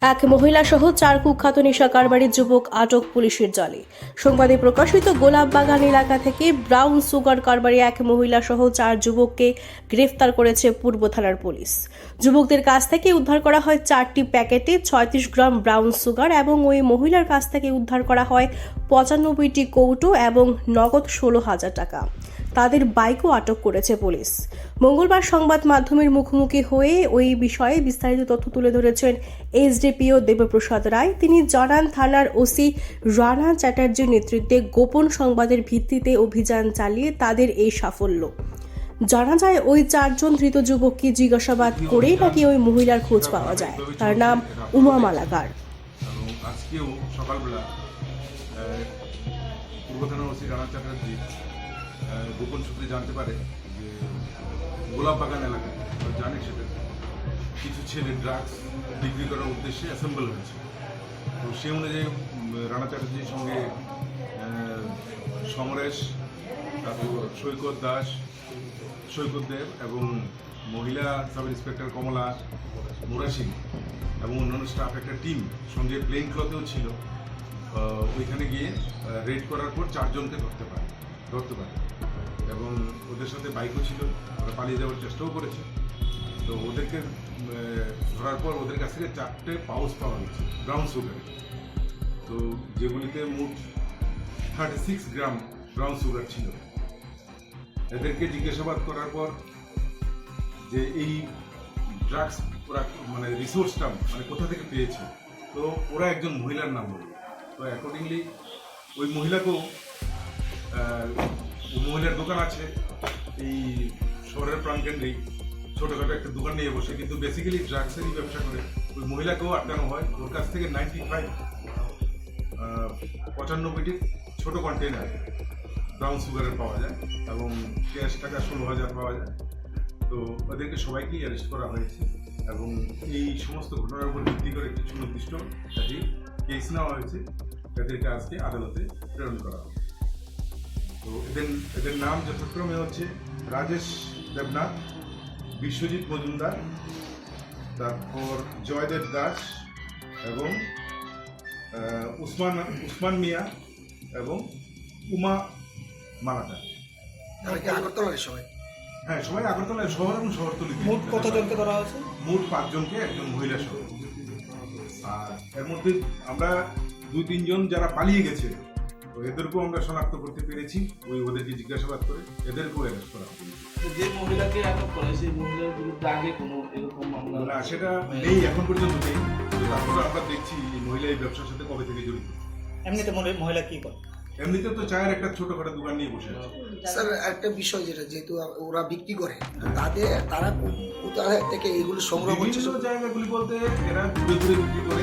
এক মহিলা সহ 4 কুখ্যাত নেশা কারবারির যুবক আটক পুলিশের জালে। সংবাদে প্রকাশিত গোলাপবাগান এলাকা থেকে ব্রাউন সুগার কারবারি এক মহিলা সহ 4 যুবককে গ্রেফতার করেছে পূর্ব থানার পুলিশ। যুবকদের কাছ থেকে উদ্ধার করা হয় 4টি প্যাকেটে 36 গ্রাম ব্রাউন সুগার এবং ওই মহিলার কাছ থেকে উদ্ধার করা হয় 95টি কৌটো এবং নগদ 16,000 টাকা। তাদের বাইকও আটক করেছে পুলিশ। মঙ্গলবার সংবাদ মাধ্যমের মুখোমুখি হয়ে ওই বিষয়ে বিস্তারিত তথ্য তুলে ধরেছেন এসডিপিও দেবপ্রসাদ রায়। তিনি জানান, থানার ওসি রানা চ্যাটার্জির নেতৃত্বে গোপন সংবাদের ভিত্তিতে অভিযান চালিয়ে তাদের এই সাফল্য। জানা যায়, ওই 4 জন ধৃত যুবককে জিজ্ঞাসাবাদ করেই নাকি ওই মহিলার খোঁজ পাওয়া যায়। তার নাম উমা মালাকার। আজকেও সকালবেলা পূর্ব থানার ওসি রানা চ্যাটার্জি গোপন সূত্রে জানতে পারে যে গোলাপবাগান এলাকায় জানে সেটা কিছু ছেলে ড্রাগস বিক্রি করার উদ্দেশ্যে অ্যাসেম্বল হয়েছে। তো সে অনুযায়ী রানা চ্যাটার্জির সঙ্গে সমরেশ, তারপর সৈকত দাস, সৈকত দেব এবং মহিলা সাব ইন্সপেক্টর কমলা, মুরা সিং এবং অন্যান্য স্টাফ একটা টিম সঙ্গে প্লেন ক্লথেও ছিল। ওইখানে গিয়ে রেড করার পর 4 জনকে ধরতে পারে এবং ওদের সাথে বাইকও ছিল। ওরা পালিয়ে যাওয়ার চেষ্টাও করেছে। তো ওদেরকে ধরার পর ওদের কাছ থেকে 4টে পাউচ পাওয়া গেছে ব্রাউন সুগার, তো যেগুলিতে মোট 36 গ্রাম ব্রাউন সুগার ছিল। এদেরকে জিজ্ঞাসাবাদ করার পর যে এই ড্রাগস ওরা মানে রিসোর্সটা মানে কোথা থেকে পেয়েছে, তো ওরা একজন মহিলার নাম বলল। তো অ্যাকর্ডিংলি ওই মহিলাকেও মহিলার দোকান আছে এই শহরের প্রাণকেন্দ্রেই, ছোটোখাটো একটা দোকান নিয়ে বসে, কিন্তু বেসিক্যালি ড্রাগসেরই ব্যবসা করে। ওই মহিলাকেও আটকানো হয়। ওর কাছ থেকে 95টি ছোটো কন্টেনার ব্রাউন সুগারের পাওয়া যায় এবং ক্যাশ টাকা 16,000 পাওয়া যায়। তো ওদেরকে সবাইকেই অ্যারেস্ট করা হয়েছে এবং এই সমস্ত ঘটনার উপর ভিত্তি করে কিছু নির্দিষ্ট কেস নেওয়া হয়েছে। এদেরকে আজকে আদালতে প্রেরণ করা হবে। তো এদের নাম যথাক্রমে হচ্ছে রাজেশ দেবনাথ, বিশ্বজিৎ মজুমদার, তারপর জয়দেব দাস এবং উসমান মিয়া এবং উমা মালাকার। সবাই? হ্যাঁ, সবাই আগরতলায় শহর এবং শহরতলি। মোট কতজনকে ধরা হয়েছে? মোট 5 জনকে, একজন মহিলা সহ। আর এর মধ্যে আমরা 2-3 জন যারা পালিয়ে গেছে, তো এদেরকেও আমরা শনাক্ত করতে পেরেছি। ওদেরকে জিজ্ঞাসাবাদ করে এদেরকেও অ্যারেস্ট করা হবে। যে মহিলাকে আটক করে সেই মহিলার বিরুদ্ধে আগে কোনো এরকম মামলা না, সেটা নেই, এখন পর্যন্ত নেই। তারপরে আমরা দেখছি এই মহিলা এই ব্যবসার সাথে কবে থেকে জড়িত। এমনিতে মহিলা কি করে? এমনিতে তো চায়ের একটা ছোটখাটো দোকান নিয়ে বসে আছে। স্যার, একটা বিষয় যেটা, যেহেতু ওরা বিক্রি করে, তারা কোথা থেকে এগুলো সংগ্রহ করছে? বিভিন্ন জায়গাগুলি বলতে এরা ঘুরে ঘুরে বিক্রি করে।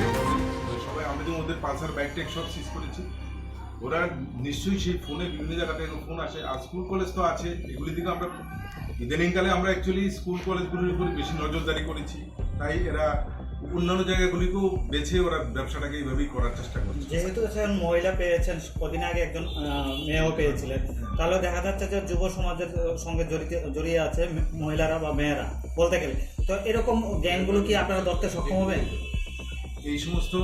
সবাই আমরা যেমন ওদের পালসার বাইক টেক সব সিজ করেছি। ওরা নিশ্চয়ই সেই ফোনে বিভিন্ন জায়গা থেকে ফোন আসে। আর স্কুল কলেজ তো আছে, এগুলি থেকে আমরা ইদানিংকালে আমরা অ্যাকচুয়ালি স্কুল কলেজগুলির উপর বেশি নজরদারি করেছি। তাই এরা অন্যান্য জায়গাগুলিকেও বেছে ওরা ব্যবসাটাকে এইভাবেই করার চেষ্টা করছে। যেহেতু মহিলা পেয়েছেন, কদিন আগে একজন মেয়েও পেয়েছিলেন, তাহলে দেখা যাচ্ছে যে যুব সমাজের সঙ্গে জড়িয়ে আছে মহিলারা বা মেয়েরা বলতে গেলে। তো এরকম গ্যাংগুলো কি আপনারা ধরতে সক্ষম হবেন? এই সমস্ত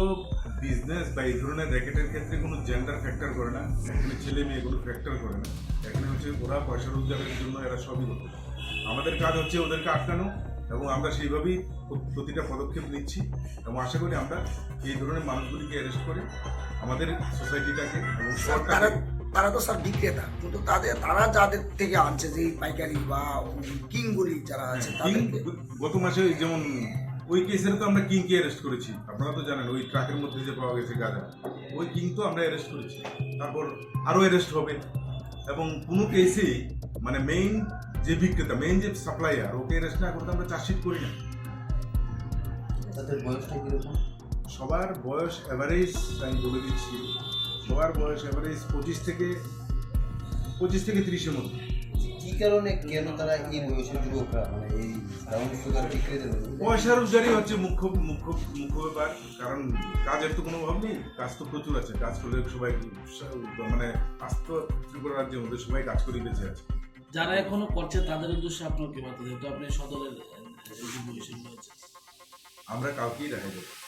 বিজনেস বা এই ধরনের র্যাকেটের ক্ষেত্রে কোনো জেন্ডার ফ্যাক্টর করে না, এখানে ছেলে মেয়ে কোনো ফ্যাক্টর করে না। এখানে হচ্ছে ওরা পয়সা রোজগারের জন্য এরা সবই করতে। আমাদের কাজ হচ্ছে ওদেরকে আটকানো এবং আমরা সেইভাবেই প্রতিটা পদক্ষেপ নিচ্ছি এবং আশা করি আমরা এই ধরনের মানুষগুলিকে অ্যারেস্ট করে আমাদের সোসাইটিটাকে এবং তারা তো স্যার বিক্রেতা, কিন্তু তারা যাদের থেকে আনছে, যে পাইকারি বা কিংগুলি যারা আছে, গত মাসে যেমন ওই কেসের তো আমরা কিংকে অ্যারেস্ট করেছি। আপনারা তো জানেন ওই ট্রাকের মধ্যে যে পাওয়া গেছে গাঁজা, ওই কিং তো আমরা অ্যারেস্ট করেছি। তারপর আরও অ্যারেস্ট হবে এবং কোনো কেসেই মানে মেইন যে বিক্রেতা, মেইন যে সাপ্লায়ার, ওকে অ্যারেস্ট না করতে আমরা চার্জশিট করি না। তাদের বয়সটা কিরকম? সবার বয়স অ্যাভারেজ আমি বলে দিচ্ছি, সবার বয়স অ্যাভারেজ 25 থেকে 30-এর মধ্যে। কি কারণে কেন তারা এই বয়সের যুবকরা মানে এই ব্রাউন সুগার বিক্রি করে? পয়সা রোজগারই হচ্ছে মুখ্য ব্যাপার। কারণ কাজের তো কোনো অভাব নেই, কাজ তো প্রচুর আছে। কাজ করলে সবাই মানে আস্ত ত্রিপুরা রাজ্যের মধ্যে সবাই কাজ করে বেঁচে আছে। যারা এখনো করছে তাদের উদ্দেশ্যে আপনার কি বার্তা, যেহেতু আপনি সদরের আমরা কাউকেই দেখা যাবে